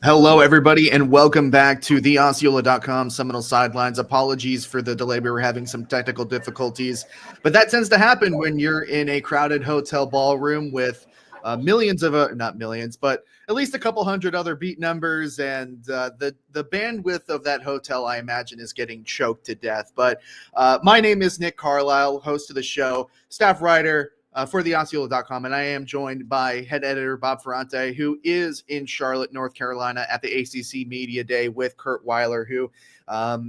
Hello, everybody, and welcome back to the Osceola.com Seminoles Sidelines. Apologies for the delay. We were having some technical difficulties, but that tends to happen when you're in a crowded hotel ballroom with millions of, not millions, but at least a couple hundred other beat numbers, and the bandwidth of that hotel, I imagine, is getting choked to death. But my name is Nick Carlisle, host of the show, staff writer, for the Osceola.com, and I am joined by head editor Bob Ferrante, who is in Charlotte, North Carolina at the ACC Media Day with Kurt Weiler, who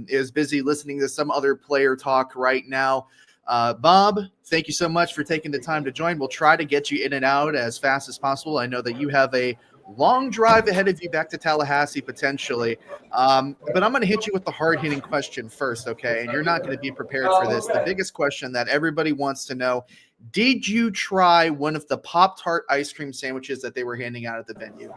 is busy listening to some other player talk right now. Bob, thank you so much for taking the time to join. We'll try to get you in and out as fast as possible. I know that you have a long drive ahead of you back to Tallahassee potentially, but I'm going to hit you with the hard-hitting question first, okay? And you're not going to be prepared for this. The biggest question that everybody wants to know: did you try one of the Pop-Tart ice cream sandwiches that they were handing out at the venue?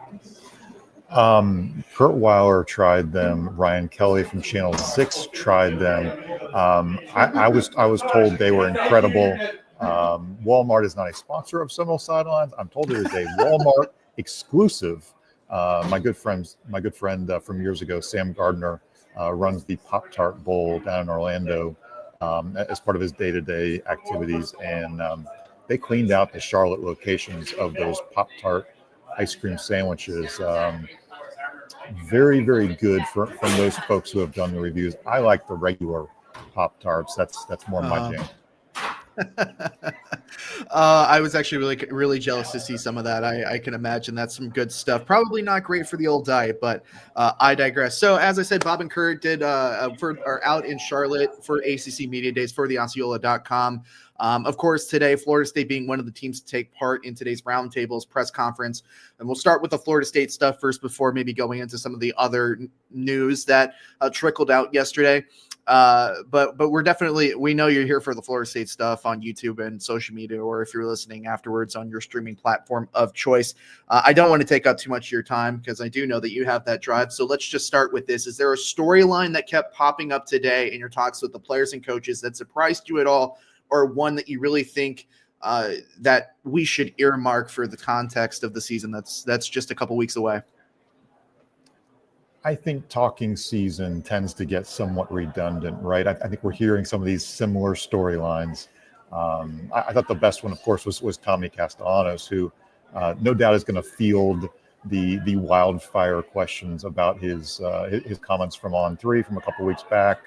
Kurt Weiler tried them. Ryan Kelly from Channel 6 tried them. I was told they were incredible. Walmart is not a sponsor of Seminoles Sidelines. I'm told it is a Walmart exclusive. My good friend from years ago, Sam Gardner, runs the Pop-Tart Bowl down in Orlando as part of his day-to-day activities, and they cleaned out the Charlotte locations of those Pop-Tart ice cream sandwiches. Very, very good from those folks who have done the reviews. I like the regular Pop-Tarts. That's more my jam. I was actually really jealous to see some of that. I can imagine that's some good stuff. Probably not great for the old diet, but I digress. So as I said, Bob and Kurt are out in Charlotte for ACC Media Days for the Osceola.com. Of course, today, Florida State being one of the teams to take part in today's roundtables press conference. And we'll start with the Florida State stuff first before maybe going into some of the other news that trickled out yesterday. But we know you're here for the Florida State stuff on YouTube and social media, or if you're listening afterwards on your streaming platform of choice. I don't want to take up too much of your time because I do know that you have that drive. So let's just start with this. Is there a storyline that kept popping up today in your talks with the players and coaches that surprised you at all, or one that you really think that we should earmark for the context of the season that's just a couple weeks away? I think talking season tends to get somewhat redundant, right? I think we're hearing some of these similar storylines. I thought the best one, of course, was Tommy Castellanos, who no doubt is going to field the wildfire questions about his comments from On3 from a couple weeks back,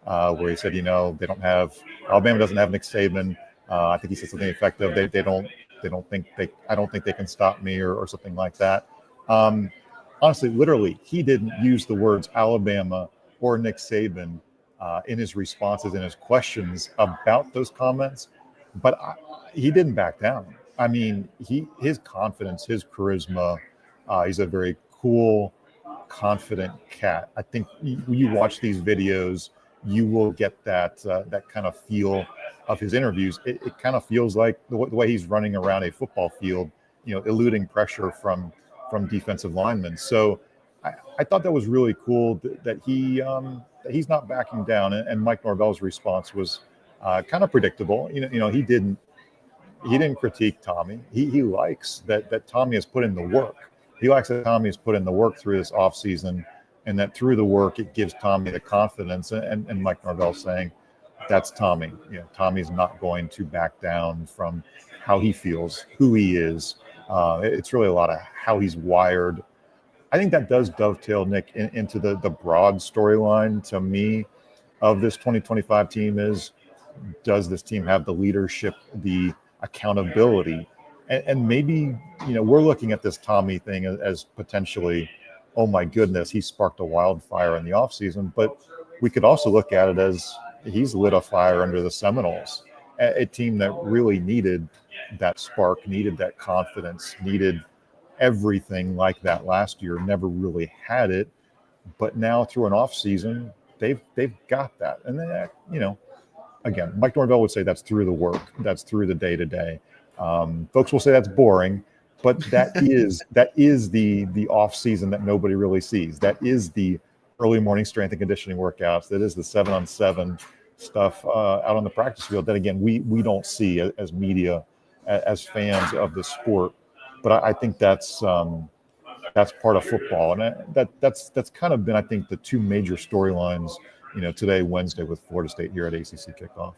where he said, Alabama doesn't have Nick Saban. I think he said something effective. I don't think they can stop me or something like that. Honestly, literally, he didn't use the words Alabama or Nick Saban in his responses and his questions about those comments, but he didn't back down. I mean, his confidence, his charisma, he's a very cool, confident cat. I think you watch these videos, you will get that kind of feel of his interviews. It kind of feels like the way he's running around a football field, eluding pressure from defensive linemen. So I thought that was really cool that he's not backing down. And Mike Norvell's response was kind of predictable. He didn't critique Tommy. He likes that Tommy has put in the work. He likes that Tommy has put in the work through this offseason, and that through the work it gives Tommy the confidence. And Mike Norvell saying that's Tommy. Tommy's not going to back down from how he feels, who he is. It's really a lot of how he's wired. I think that does dovetail, Nick, into the broad storyline to me of this 2025 team is, does this team have the leadership, the accountability? And maybe, we're looking at this Tommy thing as potentially, oh my goodness, he sparked a wildfire in the offseason. But we could also look at it as he's lit a fire under the Seminoles, a team that really needed that spark, needed that confidence, needed everything like that last year, never really had it. But now through an off season, they've got that. And then, again, Mike Norvell would say that's through the work, that's through the day to day. Folks will say that's boring, but that is the off season that nobody really sees. That is the early morning strength and conditioning workouts. That is the 7-on-7 stuff out on the practice field. That again, we don't see as media, as fans of the sport. But I think that's part of football, and that's kind of been, I think, the two major storylines, today, Wednesday, with Florida State here at ACC kickoff.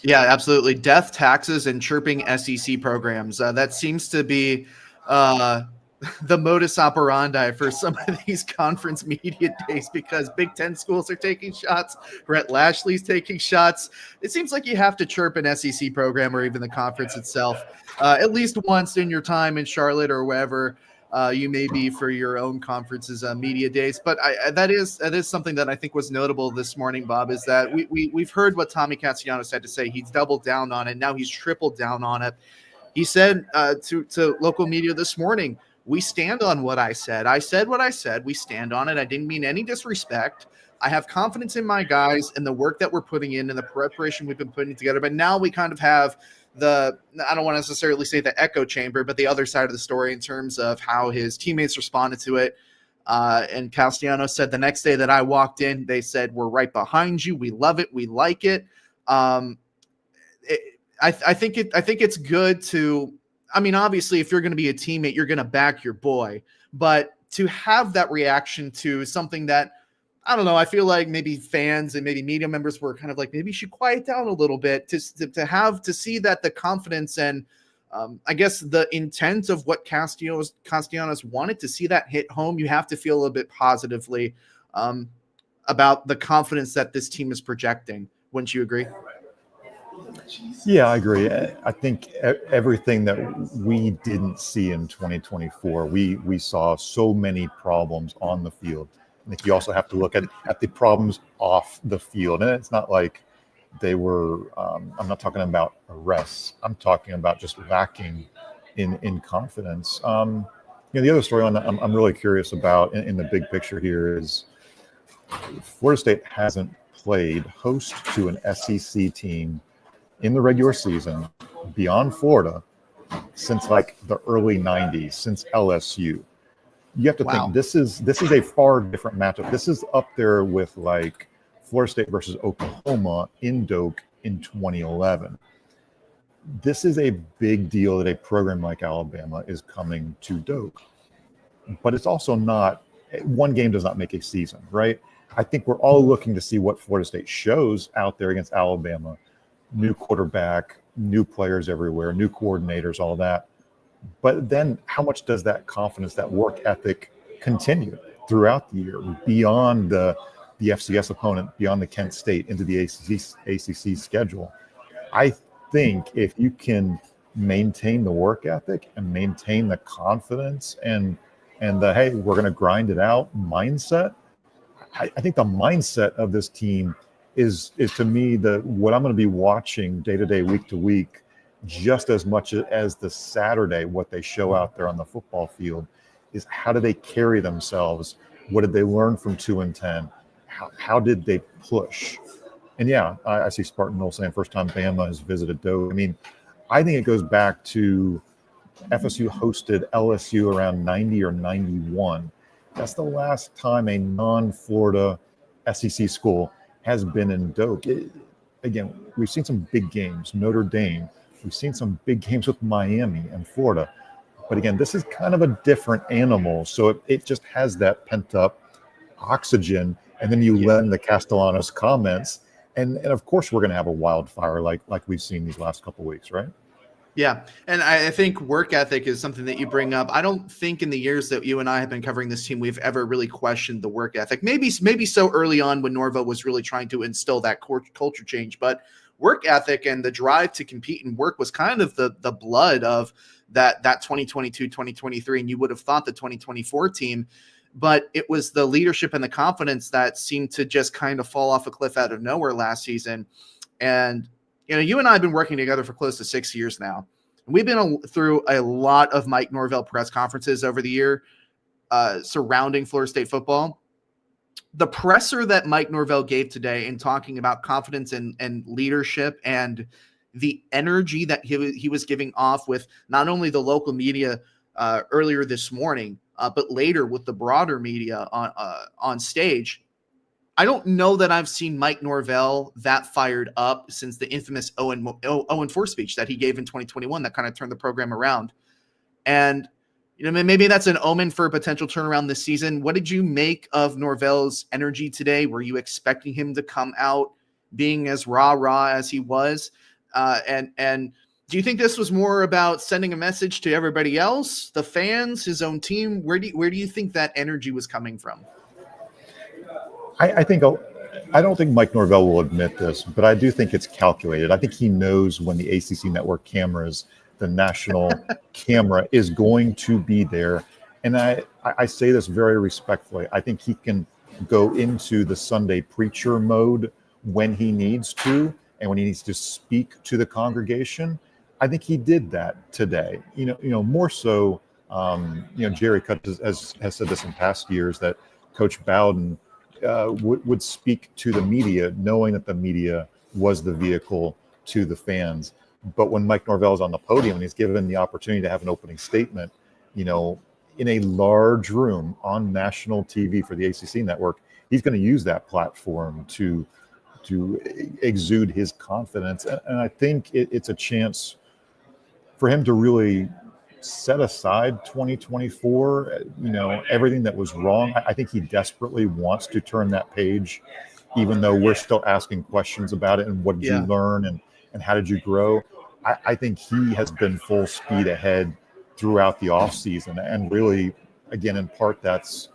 Yeah, absolutely. Death, taxes, and chirping SEC programs. That seems to be the modus operandi for some of these conference media days, because Big Ten schools are taking shots. Brett Lashley's taking shots. It seems like you have to chirp an SEC program or even the conference itself at least once in your time in Charlotte or wherever you may be for your own conference's media days. But that is something that I think was notable this morning, Bob, is that we've heard what Tommy Castellanos had to say. He's doubled down on it. Now he's tripled down on it. He said to local media this morning, we stand on what I said. I said what I said. We stand on it. I didn't mean any disrespect. I have confidence in my guys and the work that we're putting in and the preparation we've been putting together. But now we kind of have I don't want to necessarily say the echo chamber, but the other side of the story in terms of how his teammates responded to it. And Castellanos said the next day that I walked in, they said, we're right behind you. We love it. We like it. I think it's good to, obviously if you're going to be a teammate, you're going to back your boy, but to have that reaction to something that, I don't know, I feel like maybe fans and maybe media members were kind of like, maybe you should quiet down a little bit to see that the confidence and I guess the intent of what Castellanos wanted to see that hit home. You have to feel a little bit positively about the confidence that this team is projecting. Wouldn't you agree? Yeah, I agree. I think everything that we didn't see in 2024, we saw so many problems on the field. I think you also have to look at the problems off the field. And it's not like they were, I'm not talking about arrests. I'm talking about just lacking in confidence. The other story I'm really curious about in the big picture here is Florida State hasn't played host to an SEC team in the regular season beyond Florida since like the early 90s, since LSU. You have to think this is a far different matchup. This is up there with like Florida State versus Oklahoma in Doak in 2011. This is a big deal that a program like Alabama is coming to Doak. But it's also not, one game does not make a season, right? I think we're all looking to see what Florida State shows out there against Alabama. New quarterback, new players everywhere, new coordinators, all that. But then how much does that confidence, that work ethic continue throughout the year beyond the FCS opponent, beyond the Kent State, into the ACC schedule? I think if you can maintain the work ethic and maintain the confidence and the, hey, we're going to grind it out mindset, I think the mindset of this team is to me what I'm going to be watching day to day, week to week, just as much as the Saturday, what they show out there on the football field is how do they carry themselves? What did they learn from 2-10? How did they push? And yeah, I see Spartan Knoll saying first time Bama has visited Doak. I think it goes back to FSU hosted LSU around 90 or 91. That's the last time a non-Florida SEC school has been in Doak. Again, we've seen some big games, Notre Dame. We've seen some big games with Miami and Florida. But again, this is kind of a different animal. So it just has that pent-up oxygen. And then you lend the Castellanos comments. And of course, we're going to have a wildfire like we've seen these last couple of weeks, right? Yeah. And I think work ethic is something that you bring up. I don't think in the years that you and I have been covering this team, we've ever really questioned the work ethic. Maybe so early on when Norvell was really trying to instill that culture change. But work ethic and the drive to compete and work was kind of the blood of that 2022, 2023. And you would have thought the 2024 team but it was the leadership and the confidence that seemed to just kind of fall off a cliff out of nowhere last season. And, you and I have been working together for close to 6 years now. We've been through a lot of Mike Norvell press conferences over the year surrounding Florida State football. The presser that Mike Norvell gave today in talking about confidence and leadership and the energy that he was giving off with not only the local media earlier this morning, but later with the broader media on stage. I don't know that I've seen Mike Norvell that fired up since the infamous 0-4 speech that he gave in 2021 that kind of turned the program around. And maybe that's an omen for a potential turnaround this season. What did you make of Norvell's energy today? Were you expecting him to come out being as rah-rah as he was? And do you think this was more about sending a message to everybody else, the fans, his own team? Where do you think that energy was coming from? I don't think Mike Norvell will admit this, but I do think it's calculated. I think he knows when the ACC network cameras, the national camera is going to be there. And I say this very respectfully. I think he can go into the Sunday preacher mode when he needs to, and when he needs to speak to the congregation. I think he did that today. More so, Jerry Cutts has said this in past years, that Coach Bowden would speak to the media, knowing that the media was the vehicle to the fans. But when Mike Norvell is on the podium and he's given the opportunity to have an opening statement, in a large room on national TV for the ACC network, he's going to use that platform to exude his confidence. And I think it's a chance for him to really set aside 2024, everything that was wrong. I think he desperately wants to turn that page, even though we're still asking questions about it and what did you learn and how did you grow. I think he has been full speed ahead throughout the offseason. And really, again, in part, that's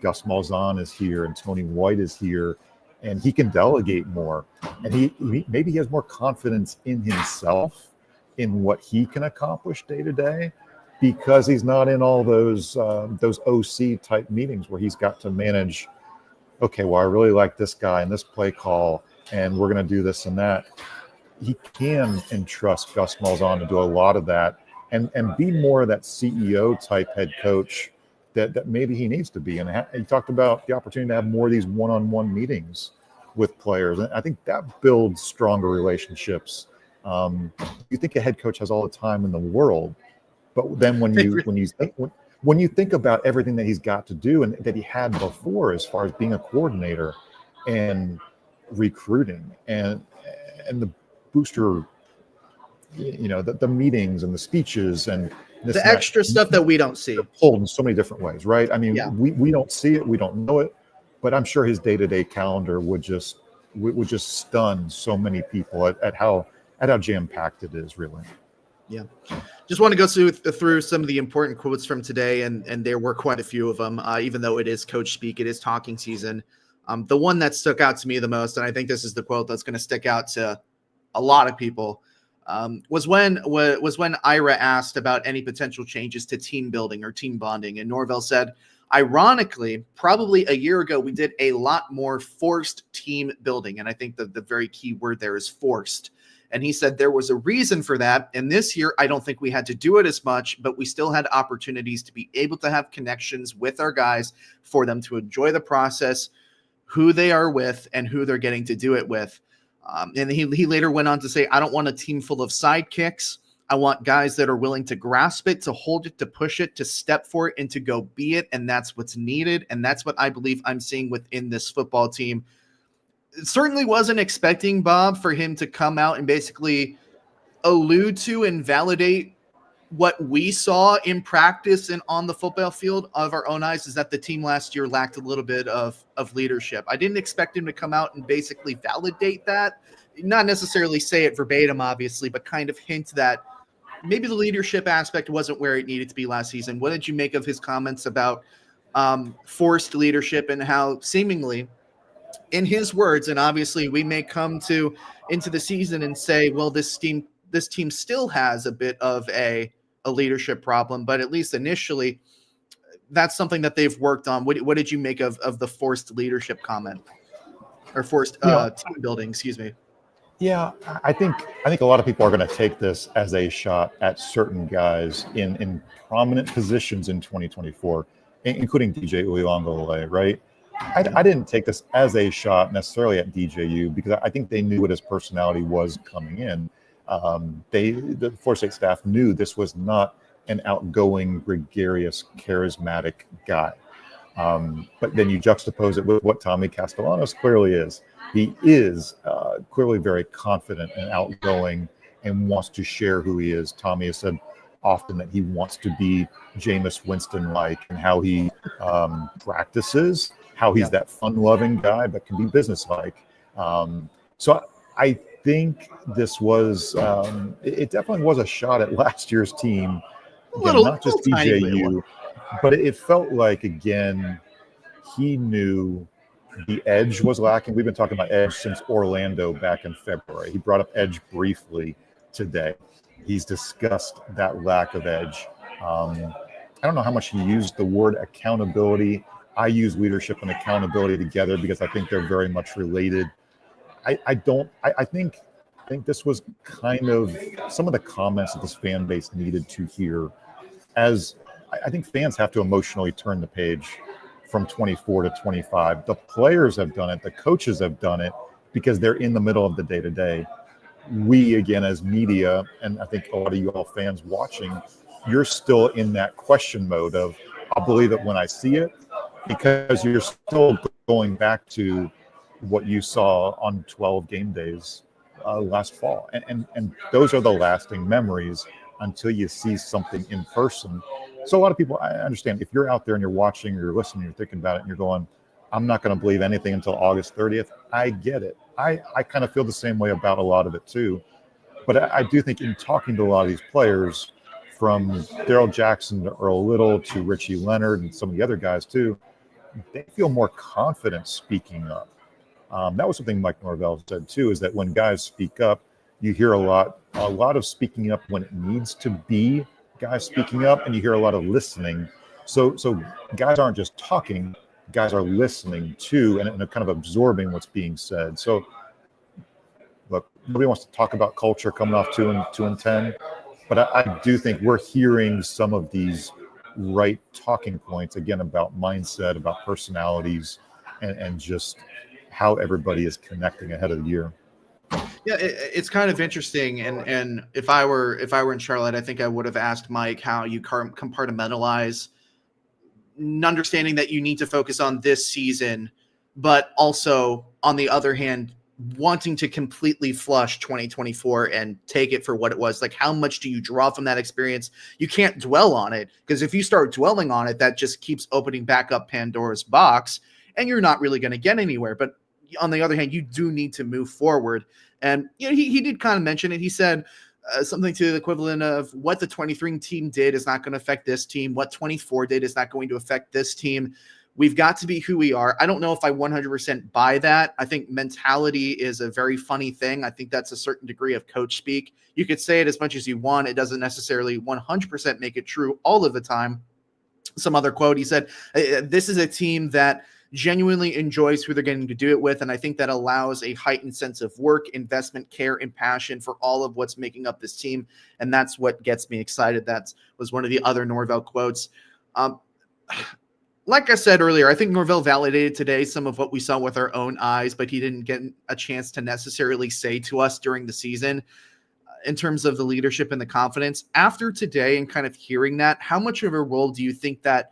Gus Malzahn is here and Tony White is here, and he can delegate more. And he maybe he has more confidence in himself, in what he can accomplish day to day, because he's not in all those OC type meetings where he's got to manage, okay, well, I really like this guy and this play call, and we're going to do this and that. He can entrust Gus Malzahn to do a lot of that and be more of that CEO type head coach that maybe he needs to be. And he talked about the opportunity to have more of these one-on-one meetings with players. And I think that builds stronger relationships. You think a head coach has all the time in the world, but then when you think about everything that he's got to do and that he had before, as far as being a coordinator and recruiting and the booster, the meetings and the speeches and the extra stuff that we don't see, pulled in so many different ways, right? I mean, we don't see it, we don't know it, but I'm sure his day-to-day calendar would just stun so many people at how jam-packed it is, really. Yeah. Just want to go through some of the important quotes from today, and there were quite a few of them, even though it is coach speak, it is talking season. The one that stuck out to me the most, and I think this is the quote that's going to stick out to a lot of people, was when Ira asked about any potential changes to team building or team bonding. And Norvell said, ironically, probably a year ago, we did a lot more forced team building. And I think the very key word there is forced. And he said there was a reason for that. And this year, I don't think we had to do it as much, but we still had opportunities to be able to have connections with our guys for them to enjoy the process, who they are with, and who they're getting to do it with. And he later went on to say, I don't want a team full of sidekicks. I want guys that are willing to grasp it, to hold it, to push it, to step for it, and to go be it. And that's what's needed. And that's what I believe I'm seeing within this football team. It certainly wasn't expecting, Bob, for him to come out and basically allude to and validate what we saw in practice and on the football field of our own eyes, is that the team last year lacked a little bit of leadership. I didn't expect him to come out and basically validate that, not necessarily say it verbatim, obviously, but kind of hint that maybe the leadership aspect wasn't where it needed to be last season. What did you make of his comments about forced leadership and how seemingly, in his words, and obviously we may come into the season and say, well, this team still has a bit of a leadership problem, but at least initially that's something that they've worked on. What did you make of the forced leadership comment, or forced team building? Excuse me. Yeah, I think a lot of people are going to take this as a shot at certain guys in prominent positions in 2024, including DJ Uyonglele, right? I didn't take this as a shot necessarily at DJU because I think they knew what his personality was coming in. The Florida State staff knew this was not an outgoing, gregarious, charismatic guy. But then you juxtapose it with what Tommy Castellanos clearly is. He is clearly very confident and outgoing and wants to share who he is. Tommy has said often that he wants to be Jameis Winston-like and how he practices, how he's that fun-loving guy but can be business-like. So I think this was it definitely was a shot at last year's team. Again, not just DJU, but it felt like, again, he knew the edge was lacking. We've been talking about edge since Orlando back in February. He brought up edge briefly today. He's discussed that lack of edge. I don't know how much he used the word accountability. I use leadership and accountability together because I think they're very much related. I think this was kind of some of the comments that this fan base needed to hear, as I think fans have to emotionally turn the page from 24 to 25. The players have done it. The coaches have done it because they're in the middle of the day-to-day. We, again, as media, and I think a lot of you all fans watching, you're still in that question mode of, I'll believe it when I see it, because you're still going back to what you saw on 12 game days last fall. And those are the lasting memories until you see something in person. So a lot of people, I understand, if you're out there and you're watching, or you're listening, you're thinking about it, and you're going, I'm not going to believe anything until August 30th. I get it. I kind of feel the same way about a lot of it too. But I do think in talking to a lot of these players, from Daryl Jackson to Earl Little to Richie Leonard and some of the other guys too, they feel more confident speaking up. That was something Mike Norvell said too, is that when guys speak up, you hear a lot of speaking up when it needs to be guys speaking up, and you hear a lot of listening. So guys aren't just talking, guys are listening too, and kind of absorbing what's being said. So look, nobody wants to talk about culture coming off 2-10, but I do think we're hearing some of these right talking points again about mindset, about personalities, and just how everybody is connecting ahead of the year. Yeah, it's kind of interesting, and if I were in Charlotte, I think I would have asked Mike how you compartmentalize, understanding that you need to focus on this season, but also on the other hand, wanting to completely flush 2024 and take it for what it was. Like, how much do you draw from that experience? You can't dwell on it, because if you start dwelling on it, that just keeps opening back up Pandora's box, and you're not really going to get anywhere. But on the other hand, you do need to move forward. And he did kind of mention it. He said something to the equivalent of, what the 23 team did is not going to affect this team. What 24 did is not going to affect this team. We've got to be who we are. I don't know if I 100% buy that. I think mentality is a very funny thing. I think that's a certain degree of coach speak. You could say it as much as you want. It doesn't necessarily 100% make it true all of the time. Some other quote, he said, this is a team that genuinely enjoys who they're getting to do it with, and I think that allows a heightened sense of work, investment, care, and passion for all of what's making up this team, and that's what gets me excited. That was one of the other Norvell quotes. Like I said earlier, I think Norvell validated today some of what we saw with our own eyes, but he didn't get a chance to necessarily say to us during the season in terms of the leadership and the confidence. After today and kind of hearing that, how much of a role do you think that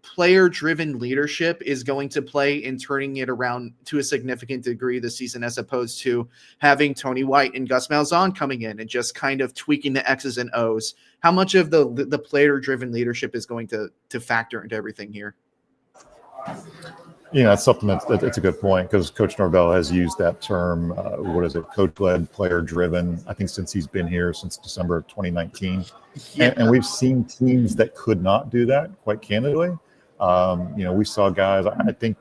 player-driven leadership is going to play in turning it around to a significant degree this season, as opposed to having Tony White and Gus Malzahn coming in and just kind of tweaking the X's and O's? How much of the player-driven leadership is going to factor into everything here? That's something that's a good point, because Coach Norvell has used that term, coach-led, player-driven, I think since he's been here, since December of 2019. Yeah. And we've seen teams that could not do that, quite candidly. We saw guys, I think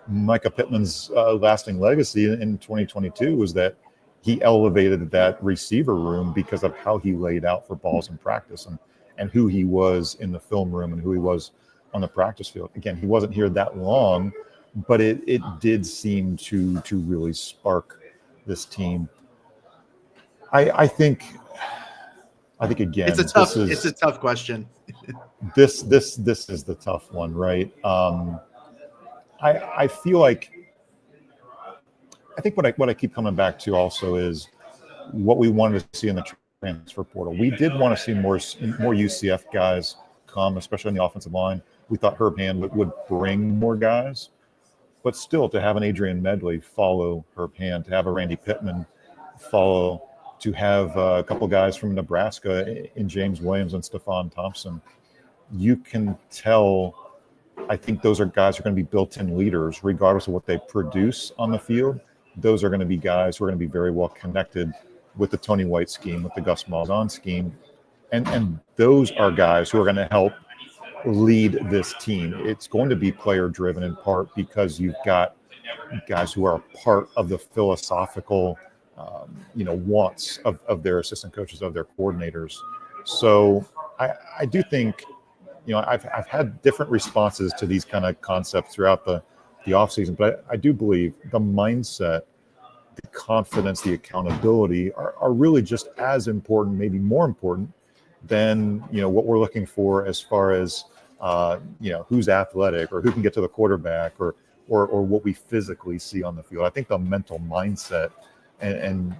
Micah Pittman's lasting legacy in 2022 was that he elevated that receiver room because of how he laid out for balls in practice and who he was in the film room and who he was on the practice field. Again, he wasn't here that long, but it did seem to really spark this team. I think again, It's a tough question. This is the tough one, right? I feel like, I think what I keep coming back to also is what we wanted to see in the transfer portal. We did want to see more UCF guys come, especially on the offensive line. We thought Herb Hand would bring more guys, but still to have an Adrian Medley follow Herb Hand, to have a Randy Pittman follow, to have a couple guys from Nebraska in James Williams and Stephon Thompson, you can tell, I think those are guys who are going to be built-in leaders, regardless of what they produce on the field. Those are going to be guys who are going to be very well connected with the Tony White scheme, with the Gus Malzahn scheme. And those are guys who are going to help lead this team. It's going to be player-driven in part because you've got guys who are a part of the philosophical wants of their assistant coaches, of their coordinators. So I do think, I've had different responses to these kind of concepts throughout the offseason, but I do believe the mindset, the confidence, the accountability are really just as important, maybe more important than, what we're looking for as far as, who's athletic or who can get to the quarterback or what we physically see on the field. I think the mental mindset and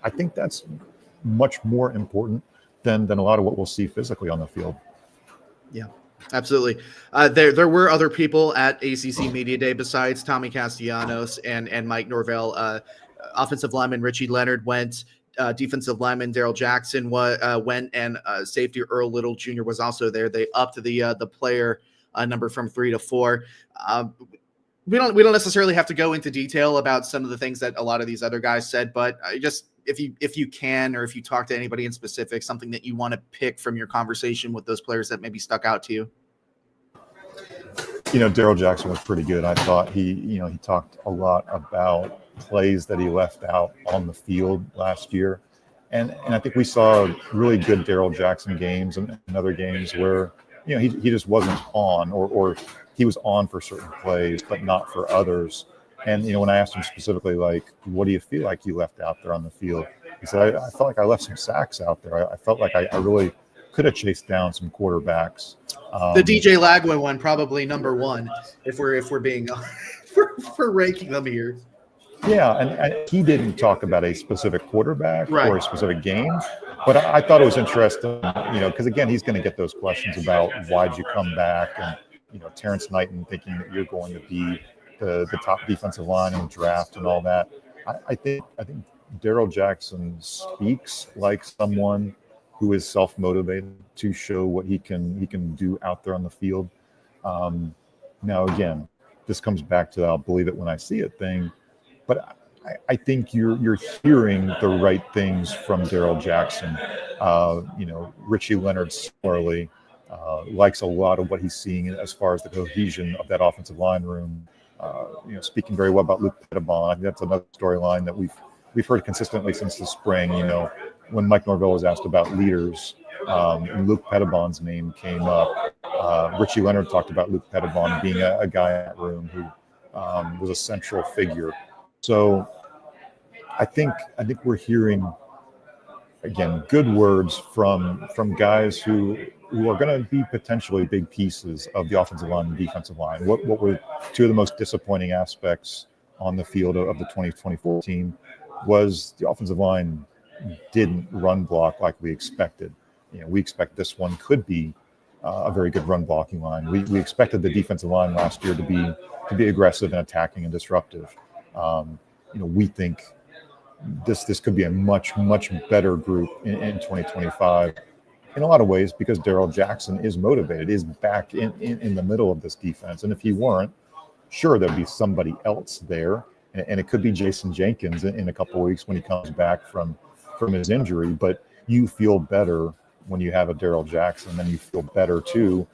I think that's much more important than a lot of what we'll see physically on the field. Yeah, absolutely. There were other people at ACC Media Day besides Tommy Castellanos and Mike Norvell. Offensive lineman Richie Leonard went. Defensive lineman Daryl Jackson went, and safety Earl Little Jr. was also there. They upped the player number from 3 to 4. We don't necessarily have to go into detail about some of the things that a lot of these other guys said, but just if you can, or if you talk to anybody in specific, something that you want to pick from your conversation with those players that maybe stuck out to you. Daryl Jackson was pretty good. I thought he talked a lot about plays that he left out on the field last year. And I think we saw really good Daryl Jackson games and other games where, he just wasn't on or he was on for certain plays, but not for others. And, when I asked him specifically, like, what do you feel like you left out there on the field? He said, I felt like I left some sacks out there. I felt like I really could have chased down some quarterbacks. The DJ Lagway one, probably number one, if we're being for ranking them here. Yeah, and he didn't talk about a specific quarterback right. or a specific game, but I thought it was interesting, because again, he's going to get those questions about why'd you come back, and Terrence Knighton thinking that you're going to be the top defensive line in the draft and all that. I think Daryl Jackson speaks like someone who is self-motivated to show what he can do out there on the field. Now, again, this comes back to the I'll believe it when I see it thing, but I think you're hearing the right things from Daryl Jackson. Richie Leonard similarly likes a lot of what he's seeing as far as the cohesion of that offensive line room. Speaking very well about Luke Pettibon. I think that's another storyline that we've heard consistently since the spring. When Mike Norvell was asked about leaders, and Luke Pettibon's name came up. Richie Leonard talked about Luke Pettibon being a guy in that room who was a central figure. So I think we're hearing, again, good words from guys who are going to be potentially big pieces of the offensive line and defensive line. What were two of the most disappointing aspects on the field of the 2024 team was the offensive line didn't run block like we expected. We expect this one could be a very good run blocking line. We expected the defensive line last year to be aggressive and attacking and disruptive. We think this could be a much better group in 2025 in a lot of ways, because Daryl Jackson is motivated, is back in the middle of this defense. And if he weren't, sure, there'd be somebody else there, and it could be Jason Jenkins in a couple of weeks when he comes back from his injury. But you feel better when you have a Daryl Jackson, and you feel better too,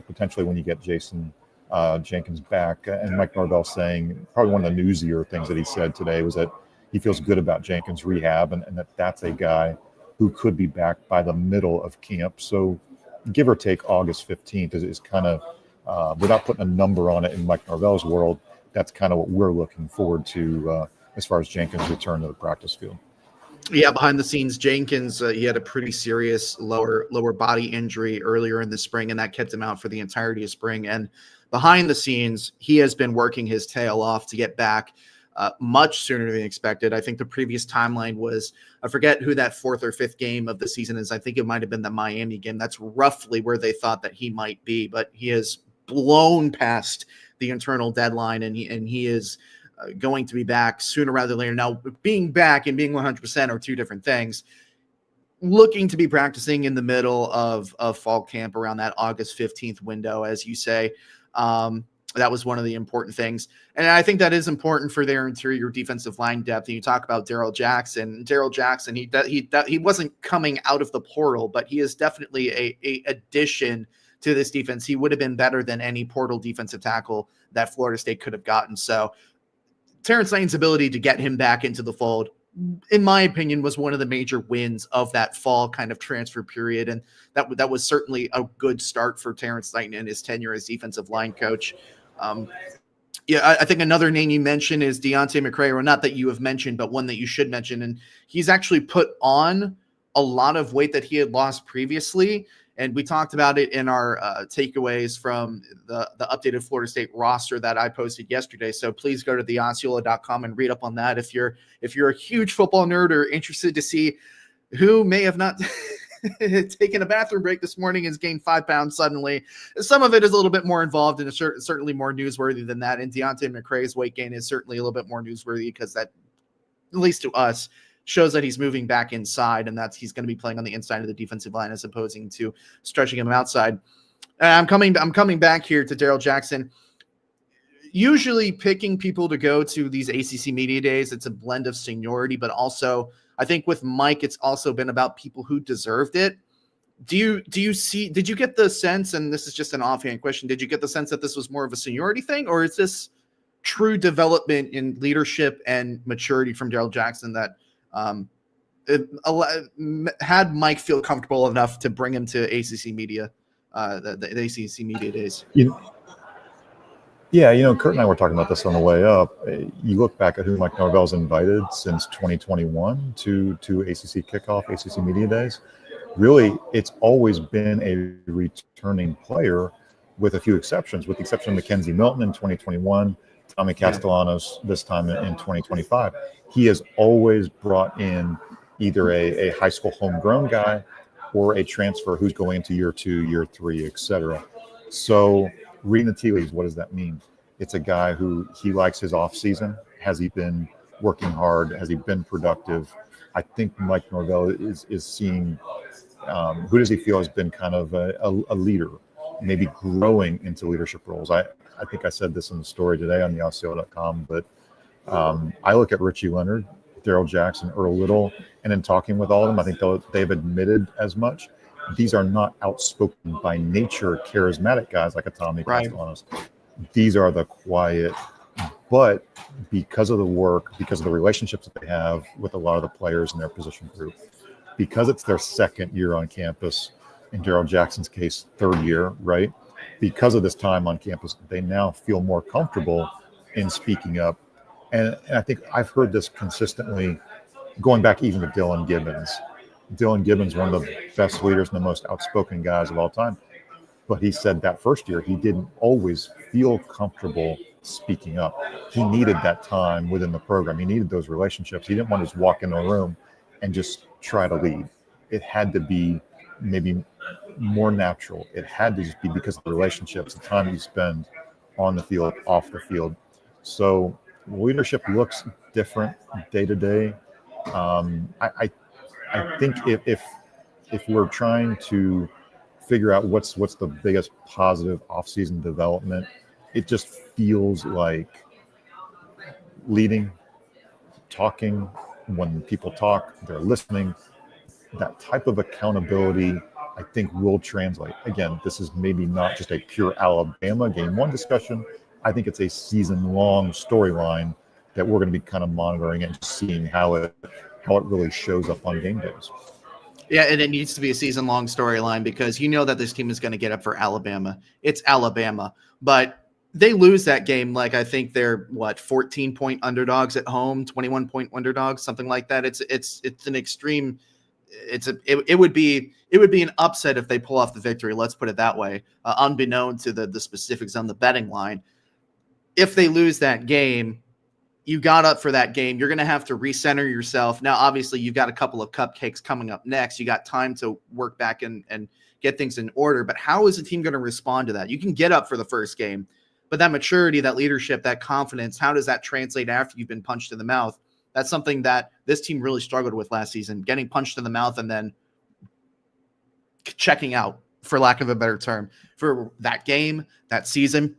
potentially when you get Jason Jenkins back. And Mike Norvell saying, probably one of the newsier things that he said today was that he feels good about Jenkins' rehab, and that's a guy who could be back by the middle of camp. So, give or take August 15th is kind of, without putting a number on it in Mike Norvell's world, that's kind of what we're looking forward to as far as Jenkins' return to the practice field. Yeah, behind the scenes, Jenkins, he had a pretty serious lower body injury earlier in the spring, and that kept him out for the entirety of spring. And behind the scenes, he has been working his tail off to get back much sooner than expected. I think the previous timeline was, I forget who that fourth or fifth game of the season is. I think it might have been the Miami game. That's roughly where they thought that he might be, but he has blown past the internal deadline, and he is going to be back sooner rather than later. Now, being back and being 100% are two different things. Looking to be practicing in the middle of fall camp around that August 15th window, as you say. That was one of the important things. And I think that is important for their interior defensive line depth. And you talk about Daryl Jackson. Daryl Jackson, he wasn't coming out of the portal, but he is definitely a addition to this defense. He would have been better than any portal defensive tackle that Florida State could have gotten. So Terrence Lane's ability to get him back into the fold, in my opinion, was one of the major wins of that fall kind of transfer period. And that was certainly a good start for Terrence Lane and his tenure as defensive line coach. I think another name you mentioned is Deontay McCray, or not that you have mentioned, but one that you should mention. And he's actually put on a lot of weight that he had lost previously. And we talked about it in our takeaways from the updated Florida State roster that I posted yesterday. So please go to theosceola.com and read up on that. If you're a huge football nerd or interested to see who may have not taken a bathroom break this morning has gained 5 pounds suddenly. Some of it is a little bit more involved and certainly more newsworthy than that. And Deontay McCray's weight gain is certainly a little bit more newsworthy because that, at least to us, shows that he's moving back inside, and he's going to be playing on the inside of the defensive line as opposing to stretching him outside. I'm coming back here to Daryl Jackson. Usually picking people to go to these ACC Media Days, it's a blend of seniority, but also I think with Mike, it's also been about people who deserved it. Did you get the sense, and this is just an offhand question, did you get the sense that this was more of a seniority thing, or is this true development in leadership and maturity from Daryl Jackson that had Mike feel comfortable enough to bring him to ACC Media, the ACC Media Days? Kurt and I were talking about this on the way up. You look back at who Mike Norvell's invited since 2021 to ACC Kickoff, ACC Media Days. Really, it's always been a returning player with a few exceptions, with the exception of Mackenzie Milton in 2021, Tommy Castellanos this time in 2025. He has always brought in either a high school homegrown guy or a transfer who's going into year 2, year 3, etc. So reading the tea leaves, what does that mean? It's a guy who he likes his off season. Has he been working hard? Has he been productive? I think Mike Norvell is seeing who does he feel has been kind of a leader, maybe growing into leadership roles. I think I said this in the story today on theosceola.com, but I look at Richie Leonard, Daryl Jackson, Earl Little, and in talking with all of them, I think they've admitted as much. These are not outspoken by nature, charismatic guys like a Tommy Castellanos. These are the quiet, but because of the work, because of the relationships that they have with a lot of the players in their position group, because it's their second year on campus, in Daryl Jackson's case, third year, right? Because of this time on campus, they now feel more comfortable in speaking up. And I think I've heard this consistently going back even to Dylan Gibbons. Dylan Gibbons, one of the best leaders and the most outspoken guys of all time. But he said that first year, he didn't always feel comfortable speaking up. He needed that time within the program. He needed those relationships. He didn't want to just walk into a room and just try to lead. It had to be maybe more natural. It had to just be because of the relationships, the time you spend on the field, off the field. So leadership looks different day to day. I think if we're trying to figure out what's the biggest positive off-season development, it just feels like leading, talking. When people talk, they're listening. That type of accountability, I think, will translate. Again, this is maybe not just a pure Alabama game one discussion. I think it's a season-long storyline that we're going to be kind of monitoring and seeing how it really shows up on game days. Yeah, and it needs to be a season-long storyline because you know that this team is going to get up for Alabama. It's Alabama, but they lose that game. Like I think they're 14-point underdogs at home, 21-point underdogs, something like that. It's an extreme. It would be an upset if they pull off the victory. Let's put it that way. Unbeknown to the specifics on the betting line, if they lose that game, you got up for that game. You're going to have to recenter yourself. Now, obviously, you've got a couple of cupcakes coming up next. You got time to work back and get things in order. But how is the team going to respond to that? You can get up for the first game, but that maturity, that leadership, that confidence, how does that translate after you've been punched in the mouth? That's something that this team really struggled with last season, getting punched in the mouth and then checking out, for lack of a better term, for that game, that season.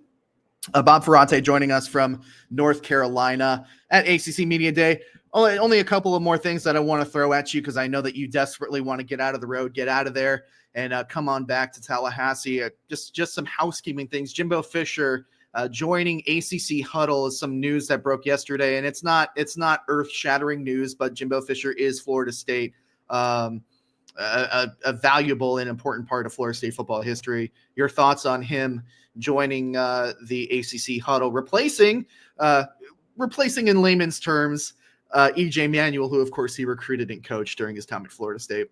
Bob Ferrante joining us from North Carolina at ACC Media Day. Only a couple of more things that I want to throw at you because I know that you desperately want to get out of the road, get out of there, and come on back to Tallahassee. Just some housekeeping things. Jimbo Fisher joining ACC Huddle is some news that broke yesterday, and it's not earth-shattering news, but Jimbo Fisher is Florida State. A valuable and important part of Florida State football history. Your thoughts on him joining the ACC Huddle, replacing in layman's terms EJ Manuel, who of course he recruited and coached during his time at Florida State.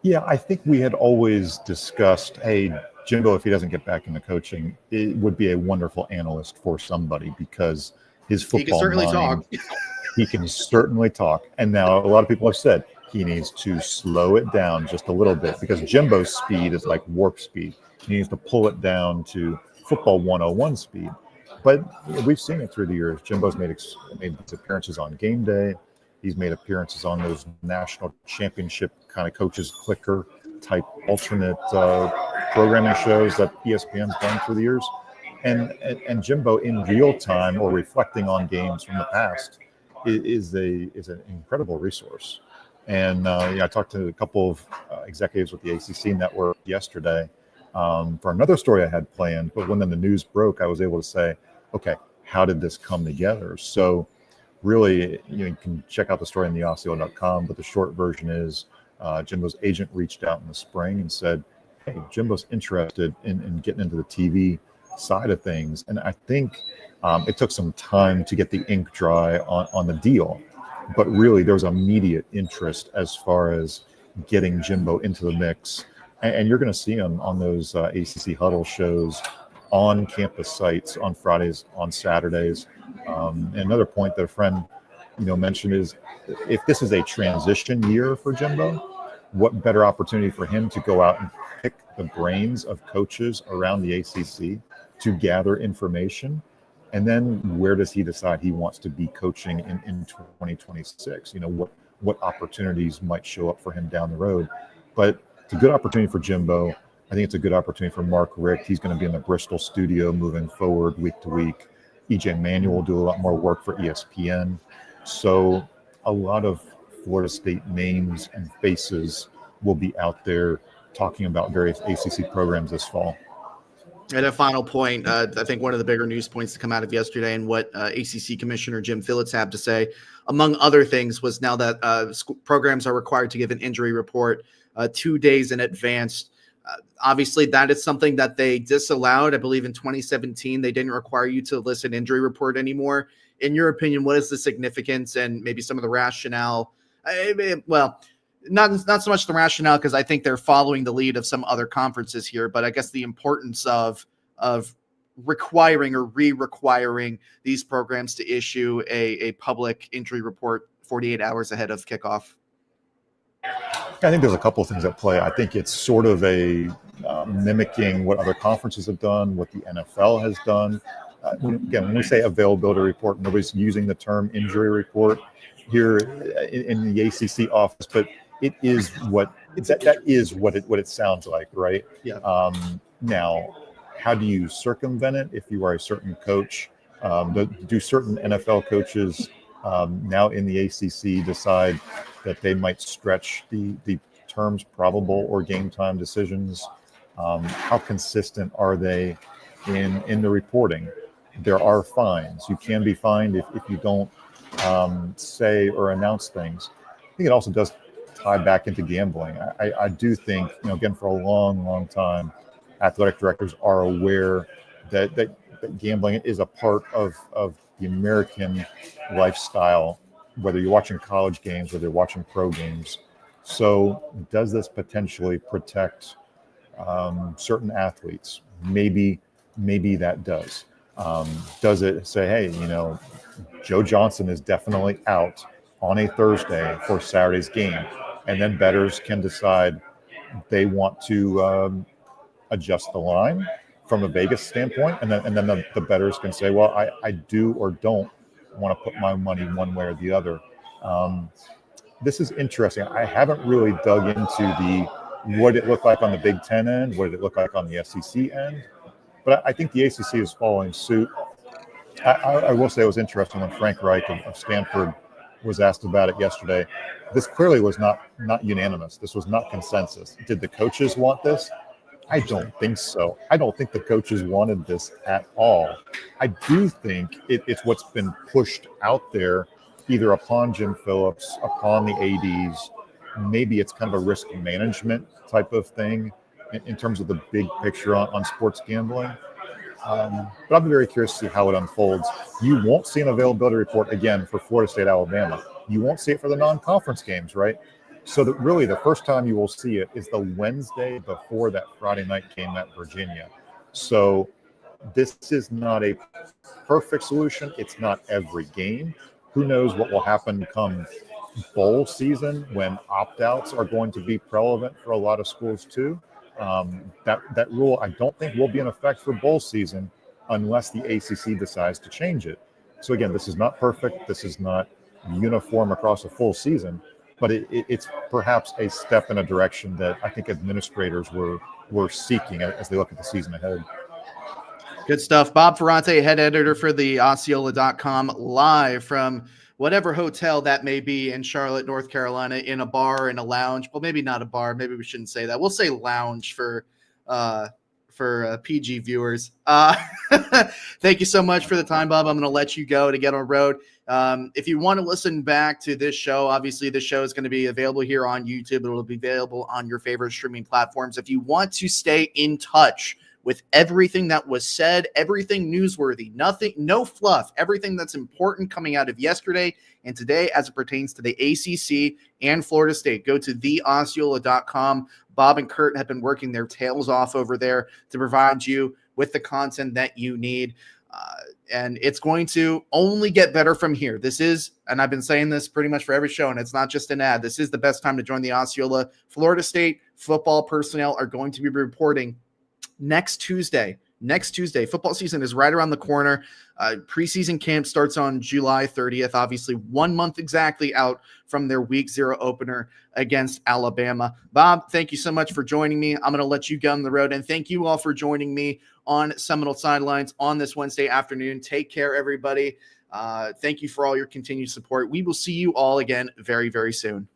Yeah, I think we had always discussed, hey, Jimbo, if he doesn't get back into coaching, it would be a wonderful analyst for somebody because his football he can certainly mind, talk. He can certainly talk. And now a lot of people have said he needs to slow it down just a little bit because Jimbo's speed is like warp speed. He needs to pull it down to football 101 speed. But we've seen it through the years. Jimbo's made appearances on game day. He's made appearances on those national championship kind of coaches clicker type alternate programming shows that ESPN's done through the years. And Jimbo in real time or reflecting on games from the past is an incredible resource. And I talked to a couple of executives with the ACC network yesterday for another story I had planned. But when the news broke, I was able to say, okay, how did this come together? So really, you can check out the story on theosio.com, but the short version is Jimbo's agent reached out in the spring and said, hey, Jimbo's interested in getting into the TV side of things. And I think it took some time to get the ink dry on the deal. But really, there was immediate interest as far as getting Jimbo into the mix. And you're going to see him on those ACC Huddle shows on campus sites on Fridays, on Saturdays. And another point that a friend mentioned is if this is a transition year for Jimbo, what better opportunity for him to go out and pick the brains of coaches around the ACC to gather information. And then where does he decide he wants to be coaching in 2026? What opportunities might show up for him down the road. But it's a good opportunity for Jimbo. I think it's a good opportunity for Mark Richt. He's going to be in the Bristol studio moving forward week to week. EJ Manuel will do a lot more work for ESPN. So a lot of Florida State names and faces will be out there talking about various ACC programs this fall. And a final point, I think one of the bigger news points to come out of yesterday and what ACC Commissioner Jim Phillips had to say, among other things, was now that programs are required to give an injury report 2 days in advance. Obviously, that is something that they disallowed. I believe in 2017, they didn't require you to list an injury report anymore. In your opinion, what is the significance and maybe some of the rationale? Not so much the rationale, because I think they're following the lead of some other conferences here, but I guess the importance of requiring or re-requiring these programs to issue a public injury report 48 hours ahead of kickoff. I think there's a couple of things at play. I think it's sort of a mimicking what other conferences have done, what the NFL has done. When we say availability report, nobody's using the term injury report here in the ACC office, but it is what it sounds like, right? Yeah. Now, how do you circumvent it if you are a certain coach? Do certain NFL coaches now in the ACC decide that they might stretch the terms probable or game time decisions? How consistent are they in the reporting? There are fines. You can be fined if you don't say or announce things. I think it also does tie back into gambling. I do think, again, for a long, long time, athletic directors are aware that gambling is a part of the American lifestyle, whether you're watching college games, whether you're watching pro games. So does this potentially protect certain athletes? Maybe that does. Does it say, hey, Joe Johnson is definitely out on a Thursday for Saturday's game, and then bettors can decide they want to adjust the line from a Vegas standpoint, and then the bettors can say, well, I do or don't want to put my money one way or the other. This is interesting. I haven't really dug into what it looked like on the Big Ten end, what did it look like on the SEC end, but I think the ACC is following suit. I will say it was interesting when Frank Reich of Stanford was asked about it yesterday. This clearly was not unanimous. This was not consensus. Did the coaches want this? I don't think so. I don't think the coaches wanted this at all. I do think it's what's been pushed out there, either upon Jim Phillips, upon the ADs. Maybe it's kind of a risk management type of thing in terms of the big picture on sports gambling. But I'll be very curious to see how it unfolds. You won't see an availability report again for Florida State, Alabama. You won't see it for the non-conference games, right? So that really the first time you will see it is the Wednesday before that Friday night game at Virginia. So this is not a perfect solution. It's not every game. Who knows what will happen come bowl season when opt-outs are going to be prevalent for a lot of schools too. That rule I don't think will be in effect for bowl season unless the ACC decides to change it. So again, this is not perfect. This is not uniform across a full season, but it's perhaps a step in a direction that I think administrators were seeking as they look at the season ahead. Good stuff. Bob Ferrante, head editor for the Osceola.com, live from whatever hotel that may be in Charlotte, North Carolina, in a bar, in a lounge. Well, maybe not a bar. Maybe we shouldn't say that. We'll say lounge for PG viewers. Thank you so much for the time, Bob. I'm going to let you go to get on the road. If you want to listen back to this show, obviously this show is going to be available here on YouTube. It will be available on your favorite streaming platforms. If you want to stay in touch with everything that was said, everything newsworthy, nothing, no fluff, everything that's important coming out of yesterday and today as it pertains to the ACC and Florida State, go to theosceola.com. Bob and Kurt have been working their tails off over there to provide you with the content that you need. And it's going to only get better from here. This is, and I've been saying this pretty much for every show, and it's not just an ad. This is the best time to join the Osceola. Florida State football personnel are going to be reporting next Tuesday. Football season is right around the corner. Preseason camp starts on July 30th, obviously 1 month exactly out from their week 0 opener against Alabama. Bob, thank you so much for joining me. I'm going to let you go on the road, and thank you all for joining me on Seminole Sidelines on this Wednesday afternoon. Take care, everybody. Thank you for all your continued support. We will see you all again very, very soon.